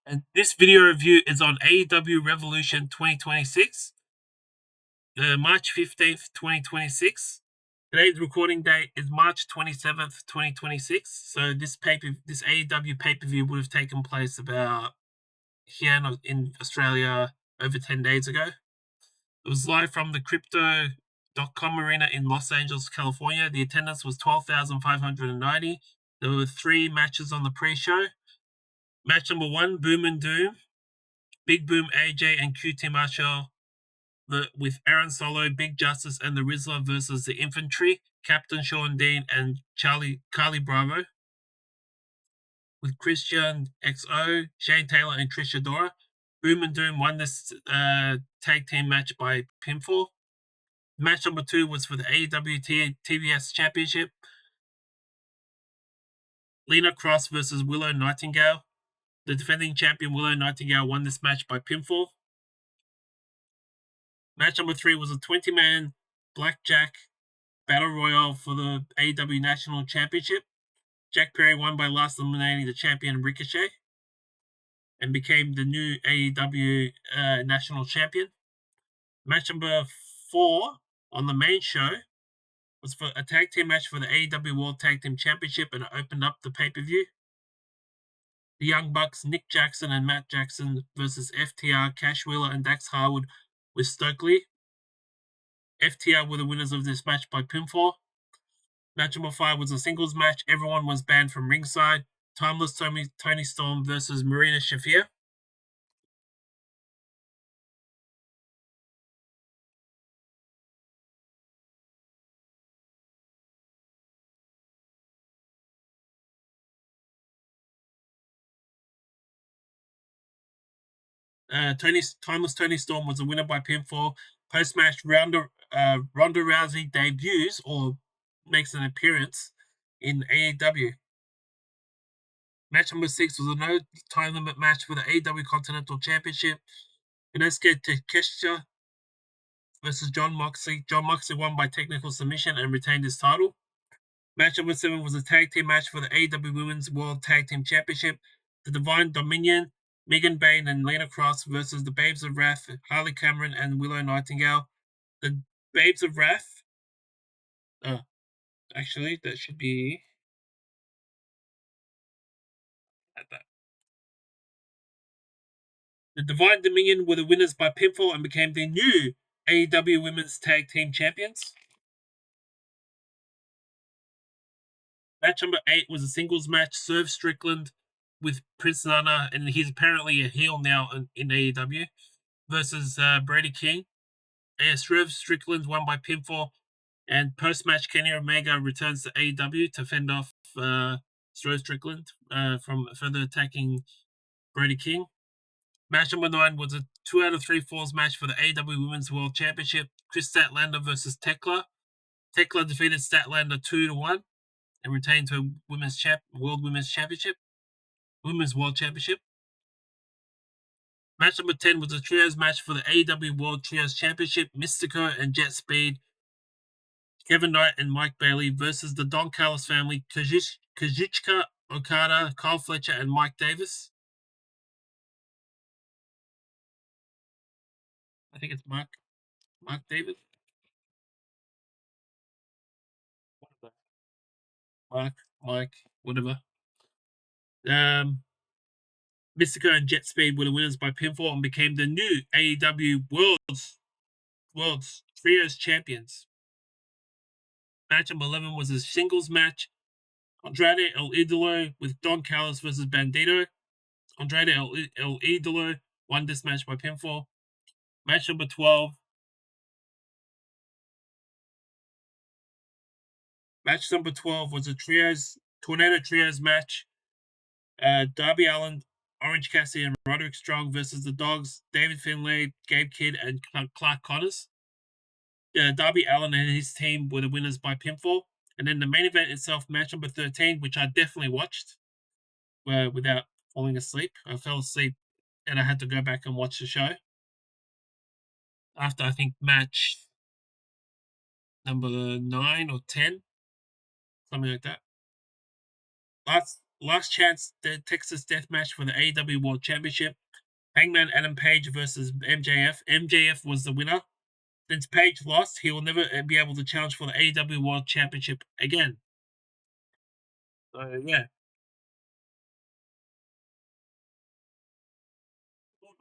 And this video review is on AEW Revolution 2026, March 15th, 2026. Today's recording date is March 27th, 2026. So this AEW pay-per-view would have taken place about here in Australia over 10 days ago. It was live from the Crypto.com arena in Los Angeles, California. The attendance was 12,590. There were 3 matches on the pre-show. Match number 1, Boom and Doom. Big Boom AJ and QT Marshall with Aaron Solo, Big Justice, and the Rizzler versus the Infantry, Captain Sean Dean and Carly Bravo. With Christian XO, Shane Taylor, and Trish Adora. Boom and Doom won this tag team match by pinfall. Match number 2 was for the AEW TBS Championship. Lena Cross versus Willow Nightingale. The defending champion Willow Nightingale won this match by pinfall. Match number 3 was a 20-man Blackjack Battle Royale for the AEW National Championship. Jack Perry won by last eliminating the champion Ricochet and became the new AEW National Champion. Match number 4 on the main show was for a tag team match for the AEW World Tag Team Championship, and it opened up the pay-per-view. The Young Bucks, Nick Jackson and Matt Jackson versus FTR, Cash Wheeler and Dax Harwood with Stokely. FTR were the winners of this match by pinfall. Match number 5 was a singles match. Everyone was banned from ringside. Timeless Tony Storm versus Marina Shafir. Timeless Tony Storm was the winner by pinfall. Post-match, Ronda Rousey debuts or makes an appearance in AEW. Match number 6 was a no-time limit match for the AEW Continental Championship. Inosuke Takeshita versus John Moxley. John Moxley won by technical submission and retained his title. Match number 7 was a tag team match for the AEW Women's World Tag Team Championship. The Divine Dominion, Megan Bayne and Lena Cross versus the Babes of Wrath, Harley Cameron and Willow Nightingale. The Babes of Wrath, actually, that should be at that. The Divine Dominion were the winners by pinfall and became the new AEW Women's Tag Team Champions. Match number 8 was a singles match, Swerve Strickland with Prince Nana, and he's apparently a heel now in AEW, versus Brady King. Swerve Strickland won by pinfall, and post-match Kenny Omega returns to AEW to fend off Swerve Strickland from further attacking Brady King. Match number 9 was a 2 out of 3 falls match for the AEW Women's World Championship. Chris Statlander versus Tekla. Tekla defeated Statlander 2-1 and retained her Women's World Championship. Match number 10 was a trios match for the AEW World Trios Championship. Mystico and Jet Speed, Kevin Knight and Mike Bailey versus the Don Callis family, Kazuchika Okada, Kyle Fletcher, and Mike Davis. I think it's Mark Davis. Mike, whatever. Mystico and Jet Speed were the winners by pinfall and became the new AEW World's Trios Champions. Match number 11 was a singles match. Andrade El Idolo with Don Callis versus Bandito. Andrade El Idolo won this match by pinfall. Match number 12. Match number 12 was a Tornado Trios match. Darby Allin, Orange Cassidy, and Roderick Strong versus the Dogs, David Finlay, Gabe Kidd, and Clark Connors. Darby Allin and his team were the winners by pinfall. And then the main event itself, match number 13, which I definitely watched without falling asleep. I fell asleep and I had to go back and watch the show. After, I think, match number 9 or 10, something like that. Last Chance Texas Deathmatch for the AEW World Championship. Hangman Adam Page versus MJF. MJF was the winner. Since Page lost, he will never be able to challenge for the AEW World Championship again. So, yeah.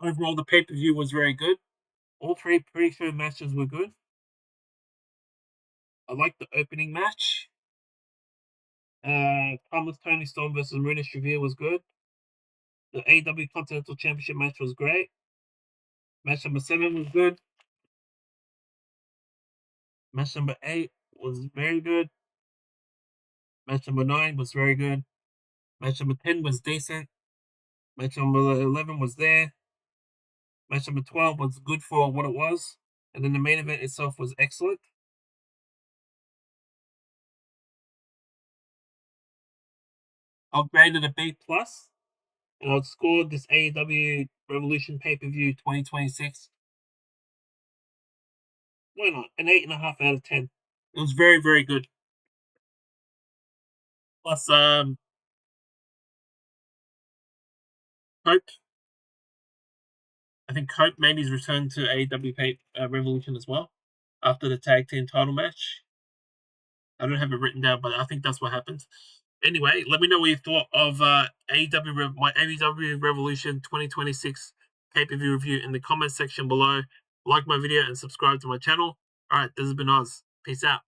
Overall, the pay-per-view was very good. All three pre-show matches were good. I liked the opening match. Thomas Tony Storm versus Marina Shafir was good. The AEW Continental Championship match was great. Match number 7 was good. Match number 8 was very good. Match number 9 was very good. Match number 10 was decent. Match number 11 was there. Match number 12 was good for what it was. And then the main event itself was excellent. I'll grade it a B+, and I'll score this AEW Revolution pay-per-view 2026. Why not? An 8.5 out of 10. It was very, very good. Plus, Hope. I think Hope made his return to AEW Revolution as well after the tag team title match. I don't have it written down, but I think that's what happened. Anyway, let me know what you thought of my AEW Revolution 2026 pay-per-view review in the comment section below. Like my video and subscribe to my channel. All right, this has been Oz. Peace out.